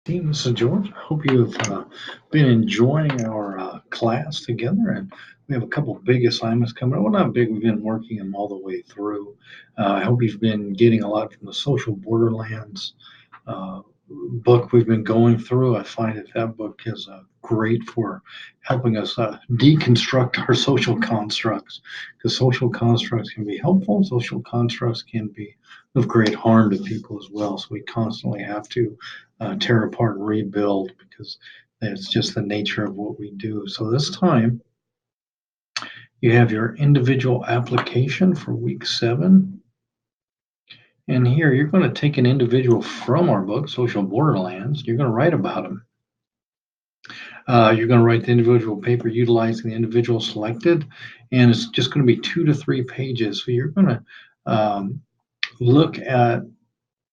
Team, this is George. Hope you've been enjoying our class together. And we have a couple big assignments coming up. Well, not big, we've been working them all the way through. I hope you've been getting a lot from the Social Borderlands uh, book we've been going through. I find that book is great for helping us deconstruct our social constructs, because social constructs can be helpful, social constructs can be of great harm to people as well. So we constantly have to tear apart and rebuild because it's just the nature of what we do. So this time you have your individual application for week 7. And here you're going to take an individual from our book, Social Borderlands. You're going to write about them. You're going to write the individual paper utilizing the individual selected, and it's just going to be 2 to 3 pages. So you're going to look at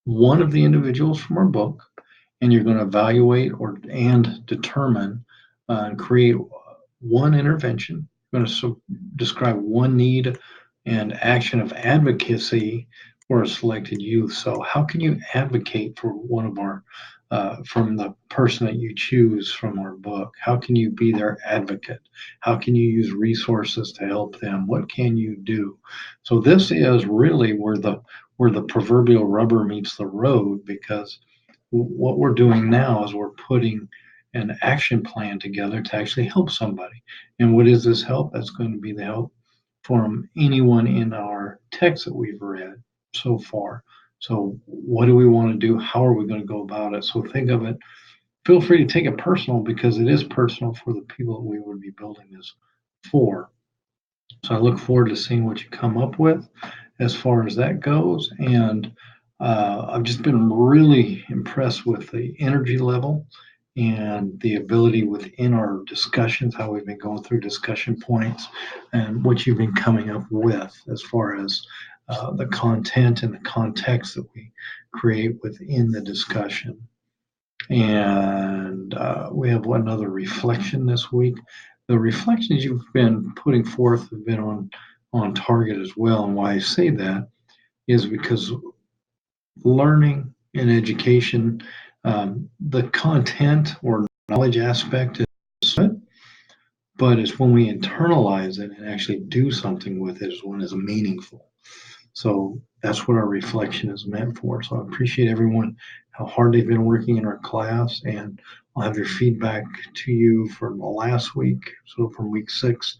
one of the individuals from our book, and you're going to evaluate and determine and create one intervention. You're going to describe one need and action of advocacy for a selected youth. So, how can you advocate for one of our from the person that you choose from our book? How can you be their advocate? How can you use resources to help them? What can you do? So this is really where the proverbial rubber meets the road, because what we're doing now is we're putting an action plan together to actually help somebody. And what is this help? That's going to be the help from anyone in our text that we've read so far. So, what do we want to do? How are we going to go about it? So, think of it. Feel free to take it personal, because it is personal for the people that we would be building this for. So, I look forward to seeing what you come up with as far as that goes. And I've just been really impressed with the energy level and the ability within our discussions, how we've been going through discussion points, and what you've been coming up with as far as the content and the context that we create within the discussion. And we have one other reflection this week. The reflections you've been putting forth have been on target as well. And why I say that is because learning and education, the content or knowledge aspect is it, but it's when we internalize it and actually do something with it is when it's meaningful. So that's what our reflection is meant for. So I appreciate everyone, how hard they've been working in our class, and I'll have your feedback to you for the last week, so from week 6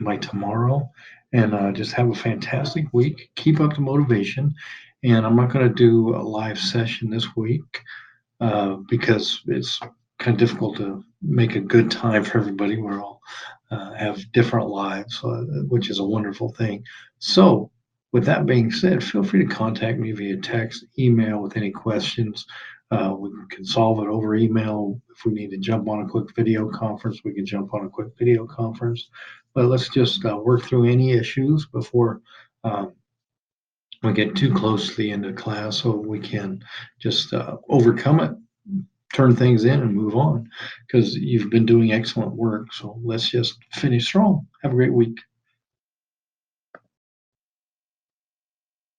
by tomorrow. And just have a fantastic week. Keep up the motivation. And I'm not going to do a live session this week because it's kind of difficult to make a good time for everybody. We're all have different lives, which is a wonderful thing. So, with that being said, feel free to contact me via text, email with any questions. We can solve it over email. If we need to jump on a quick video conference, we can jump on a quick video conference. But let's just work through any issues before um, we get too close to the end of class, so we can just overcome it, turn things in, and move on, because you've been doing excellent work. So let's just finish strong. Have a great week.